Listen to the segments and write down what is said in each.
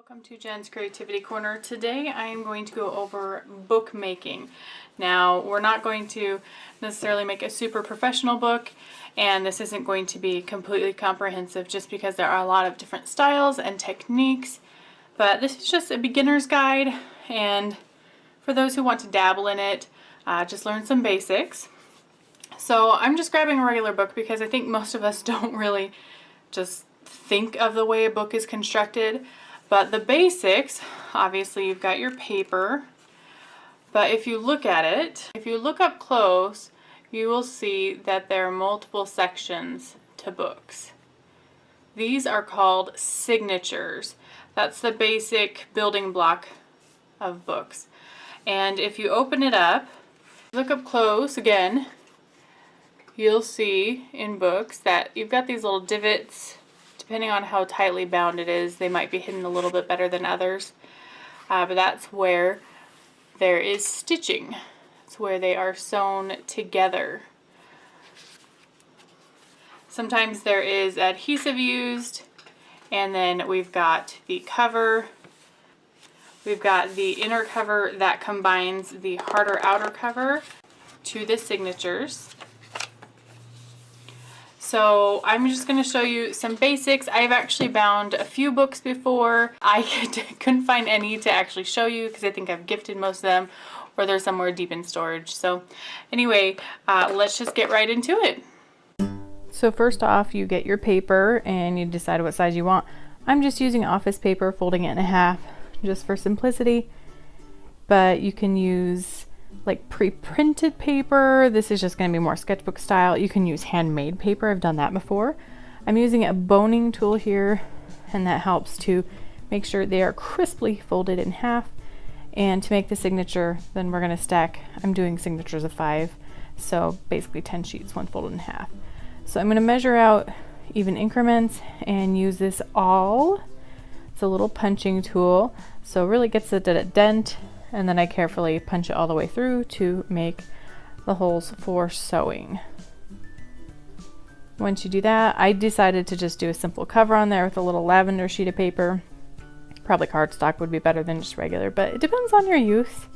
Welcome to Jen's Creativity Corner. Today I am going to go over bookmaking. Now, we're not going to necessarily make a super professional book, and this isn't going to be completely comprehensive just because there are a lot of different styles and techniques, but this is just a beginner's guide, and for those who want to dabble in it, just learn some basics. So I'm just grabbing a regular book because I think most of us don't really just think of the way a book is constructed. But the basics, obviously you've got your paper, but if you look at it, if you look up close, you will see that there are multiple sections to books. These are called signatures. That's the basic building block of books. And if you open it up, look up close again, you'll see in books that you've got these little divots. Depending on how tightly bound it is, they might be hidden a little bit better than others. But that's where there is stitching. It's where they are sewn together. Sometimes there is adhesive used, and then we've got the cover. We've got the inner cover that combines the harder outer cover to the signatures. So I'm just going to show you some basics. I've actually bound a few books before. I couldn't find any to actually show you because I think I've gifted most of them or they're somewhere deep in storage. So anyway, let's just get right into it. So first off, you get your paper and you decide what size you want. I'm just using office paper, folding it in half just for simplicity, but you can use like pre-printed paper. This is just going to be more sketchbook style. You can use handmade paper. I've done that before. I'm using a boning tool here, and that helps to make sure they are crisply folded in half. And to make the signature, then we're going to stack, I'm doing signatures of 5, so basically 10 sheets, one folded in half. So I'm going to measure out even increments and use this awl. It's a little punching tool, so it really gets it at a dent, and then I carefully punch it all the way through to make the holes for sewing. Once you do that, I decided to just do a simple cover on there with a little lavender sheet of paper. Probably cardstock would be better than just regular, but it depends on your use.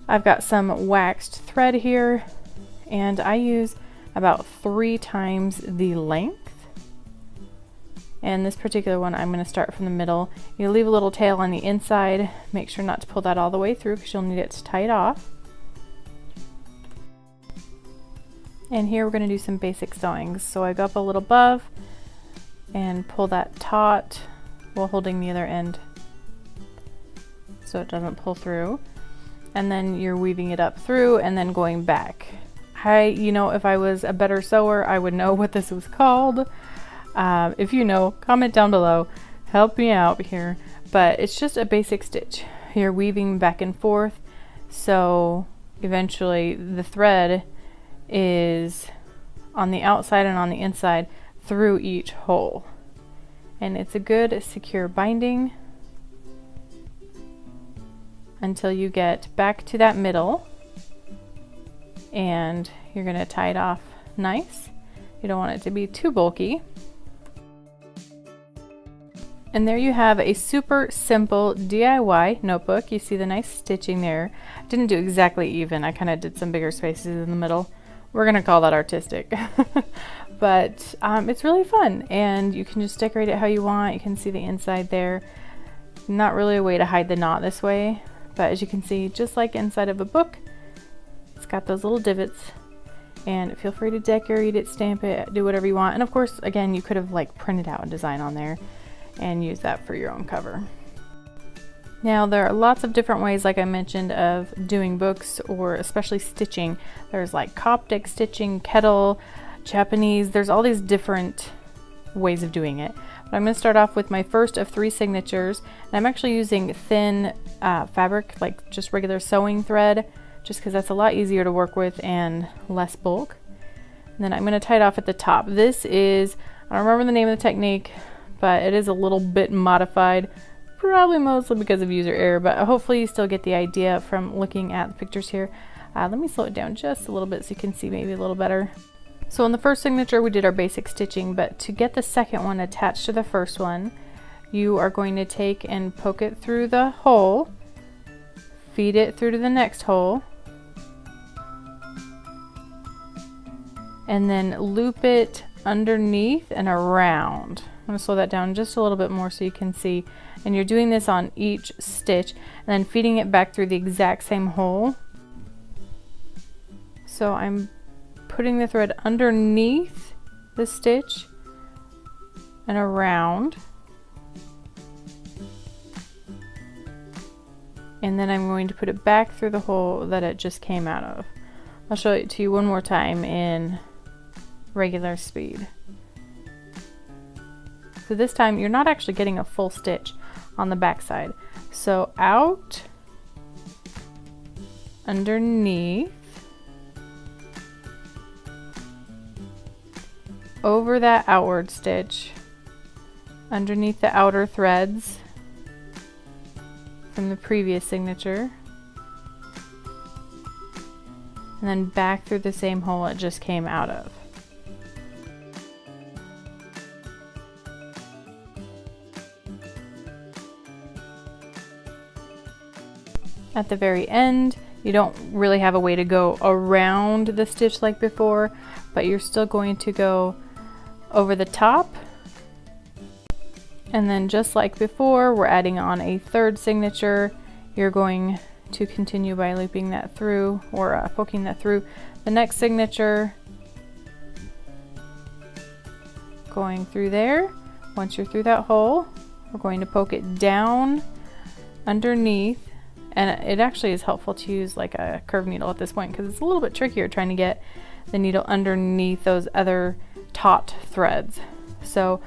I've got some waxed thread here, and I use about 3 times the length. And this particular one, I'm going to start from the middle. You leave a little tail on the inside. Make sure not to pull that all the way through because you'll need it to tie it off. And here we're going to do some basic sewing. So I go up a little above and pull that taut while holding the other end so it doesn't pull through. And then you're weaving it up through and then going back. If I was a better sewer, I would know what this was called. If you know, comment down below, help me out here, but it's just a basic stitch. You're weaving back and forth, so eventually the thread is on the outside and on the inside through each hole, and it's a good secure binding until you get back to that middle, and you're going to tie it off nice. You don't want it to be too bulky. And there you have a super simple DIY notebook. You see the nice stitching there. I didn't do exactly even. I kind of did some bigger spaces in the middle. We're going to call that artistic. But it's really fun, and you can just decorate it how you want. You can see the inside there. Not really a way to hide the knot this way, but as you can see, just like inside of a book, it's got those little divots. And feel free to decorate it, stamp it, do whatever you want. And of course, again, you could have like printed out a design on there and use that for your own cover. Now, there are lots of different ways, like I mentioned, of doing books, or especially stitching. There's like Coptic stitching, kettle, Japanese. There's all these different ways of doing it. But I'm going to start off with my first of 3 signatures. And I'm actually using thin fabric, like just regular sewing thread, just because that's a lot easier to work with and less bulk. And then I'm going to tie it off at the top. This is, I don't remember the name of the technique, but it is a little bit modified, probably mostly because of user error, but hopefully you still get the idea from looking at the pictures here. Let me slow it down just a little bit so you can see maybe a little better. So in the first signature we did our basic stitching, but to get the second one attached to the first one, you are going to take and poke it through the hole, feed it through to the next hole, and then loop it underneath and around. I'm going to slow that down just a little bit more so you can see. And you're doing this on each stitch and then feeding it back through the exact same hole. So I'm putting the thread underneath the stitch and around. And then I'm going to put it back through the hole that it just came out of. I'll show it to you one more time in regular speed. So this time you're not actually getting a full stitch on the back side. So out, underneath, over that outward stitch, underneath the outer threads from the previous signature, and then back through the same hole it just came out of. At the very end, you don't really have a way to go around the stitch like before, but you're still going to go over the top. And then just like before, we're adding on a third signature. You're going to continue by looping that through, or poking that through the next signature, going through there. Once you're through that hole, we're going to poke it down underneath. And it actually is helpful to use like a curved needle at this point because it's a little bit trickier trying to get the needle underneath those other taut threads. So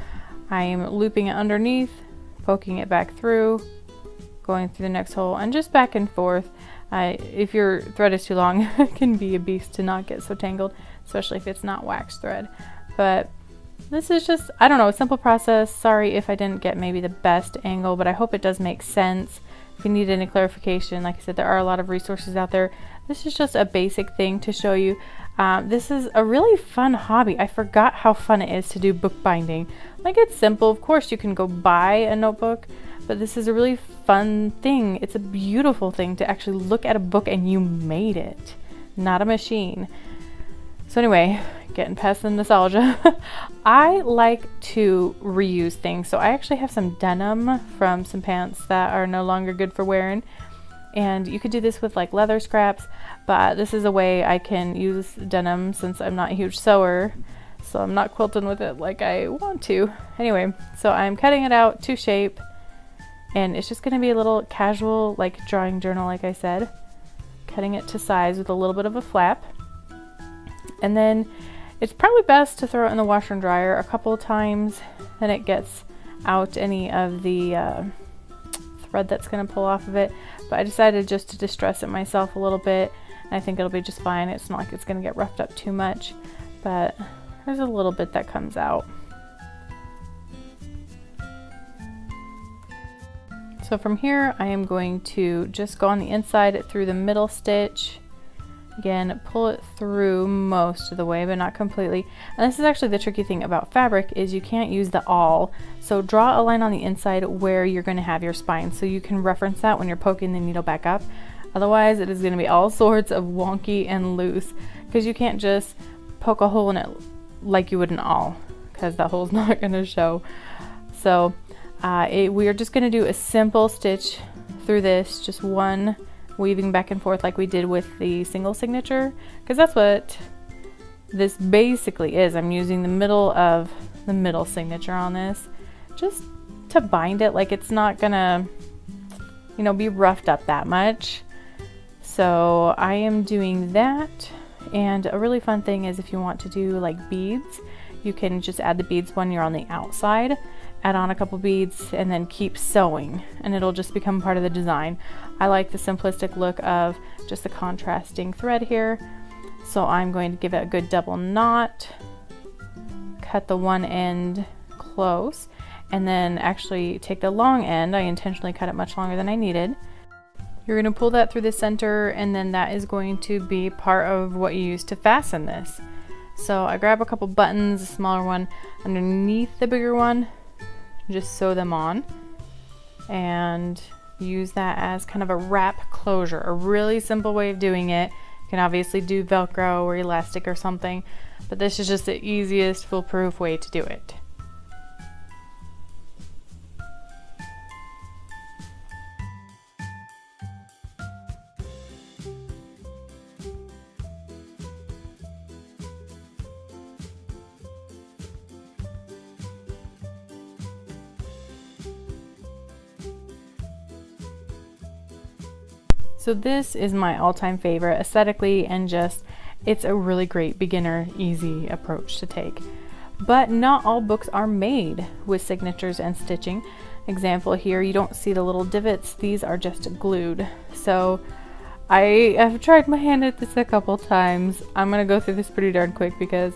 I'm looping it underneath, poking it back through, going through the next hole, and just back and forth. If your thread is too long, it can be a beast to not get so tangled, especially if it's not wax thread. But this is just, I don't know, a simple process. Sorry if I didn't get maybe the best angle, but I hope it does make sense. If you need any clarification, like I said, there are a lot of resources out there. This is just a basic thing to show you. This is a really fun hobby. I forgot how fun it is to do bookbinding. Like, it's simple. Of course, you can go buy a notebook, but this is a really fun thing. It's a beautiful thing to actually look at a book and you made it, not a machine. So anyway, getting past the nostalgia, I like to reuse things. So I actually have some denim from some pants that are no longer good for wearing. And you could do this with like leather scraps, but this is a way I can use denim since I'm not a huge sewer. So I'm not quilting with it like I want to. Anyway, so I'm cutting it out to shape. And it's just going to be a little casual like drawing journal, like I said. Cutting it to size with a little bit of a flap. And then it's probably best to throw it in the washer and dryer a couple of times, then it gets out any of the thread that's going to pull off of it. But I decided just to distress it myself a little bit, and I think it'll be just fine. It's not like it's going to get roughed up too much, but there's a little bit that comes out. So from here, I am going to just go on the inside through the middle stitch. Again, pull it through most of the way, but not completely. And this is actually the tricky thing about fabric, is you can't use the awl. So draw a line on the inside where you're going to have your spine, so you can reference that when you're poking the needle back up. Otherwise, it is going to be all sorts of wonky and loose, because you can't just poke a hole in it like you would an awl, because that hole's not going to show. So we are just going to do a simple stitch through this, just one weaving back and forth like we did with the single signature, because that's what this basically is. I'm using the middle of the middle signature on this just to bind it. Like, it's not gonna, you know, be roughed up that much. So I am doing that. And a really fun thing is, if you want to do like beads, you can just add the beads when you're on the outside, add on a couple beads, and then keep sewing, and it'll just become part of the design. I like the simplistic look of just the contrasting thread here. So I'm going to give it a good double knot, cut the one end close, and then actually take the long end. I intentionally cut it much longer than I needed. You're going to pull that through the center, and then that is going to be part of what you use to fasten this. So I grab a couple buttons, a smaller one underneath the bigger one, just sew them on and use that as kind of a wrap closure. A really simple way of doing it. You can obviously do Velcro or elastic or something, but this is just the easiest foolproof way to do it. So this is my all-time favorite aesthetically, and just it's a really great beginner easy approach to take. But not all books are made with signatures and stitching. Example here, you don't see the little divots, these are just glued. So I have tried my hand at this a couple times. I'm gonna go through this pretty darn quick because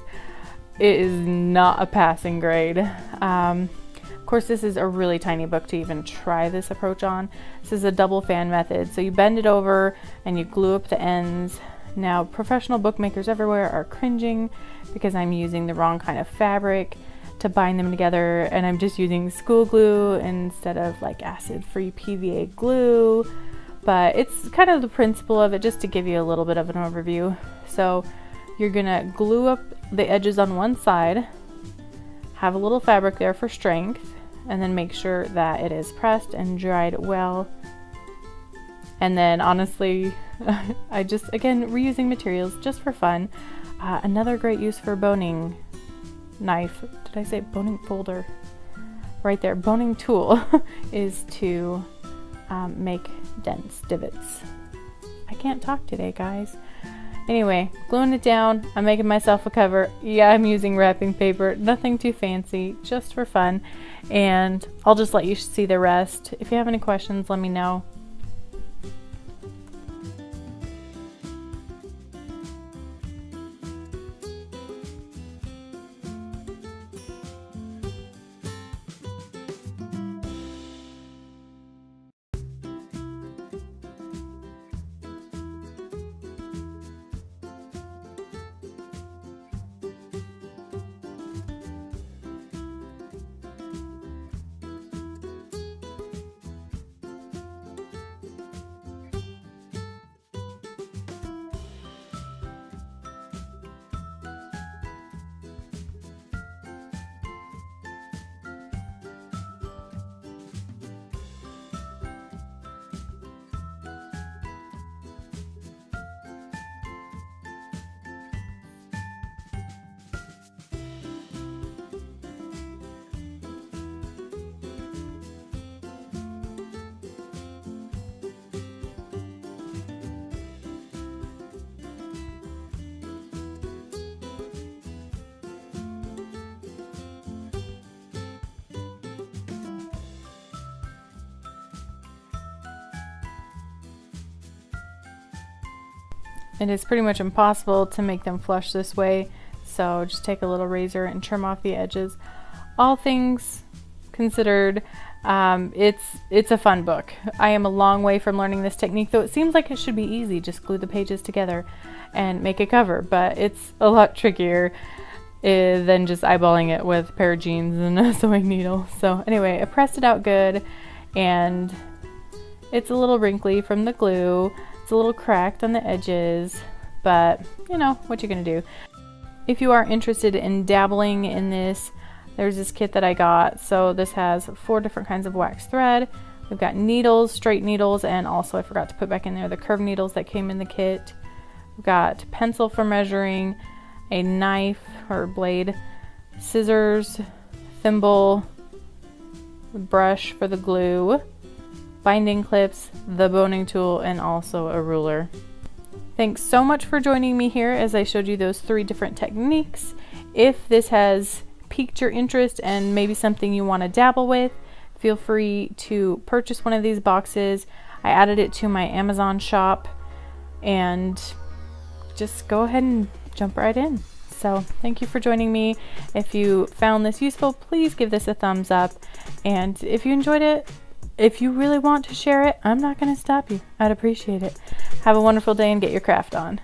it is not a passing grade. Of course, this is a really tiny book to even try this approach on. This is a double fan method. So you bend it over and you glue up the ends. Now, professional bookmakers everywhere are cringing because I'm using the wrong kind of fabric to bind them together, and I'm just using school glue instead of like acid-free PVA glue. But it's kind of the principle of it, just to give you a little bit of an overview. So you're gonna glue up the edges on one side, have a little fabric there for strength, and then make sure that it is pressed and dried well. And then honestly, I just, again, reusing materials just for fun. Another great use for boning knife, did I say boning folder? Right there, boning tool is to make dents, divots. I can't talk today, guys. Anyway, gluing it down, I'm making myself a cover. Yeah, I'm using wrapping paper, nothing too fancy, just for fun. And I'll just let you see the rest. If you have any questions, let me know. It is pretty much impossible to make them flush this way, so just take a little razor and trim off the edges. All things considered, it's a fun book. I am a long way from learning this technique, though it seems like it should be easy. Just glue the pages together and make a cover, but it's a lot trickier than just eyeballing it with a pair of jeans and a sewing needle. So anyway, I pressed it out good, and it's a little wrinkly from the glue. It's a little cracked on the edges, but you know, what you're gonna do. If you are interested in dabbling in this, there's this kit that I got. So this has 4 different kinds of wax thread. We've got needles, straight needles, and also I forgot to put back in there the curved needles that came in the kit. We've got pencil for measuring, a knife or blade, scissors, thimble, brush for the glue, binding clips, the boning tool, and also a ruler. Thanks so much for joining me here as I showed you those 3 different techniques. If this has piqued your interest and maybe something you want to dabble with, feel free to purchase one of these boxes. I added it to my Amazon shop, and just go ahead and jump right in. So thank you for joining me. If you found this useful, please give this a thumbs up, and if you enjoyed it, if you really want to share it, I'm not going to stop you. I'd appreciate it. Have a wonderful day and get your craft on.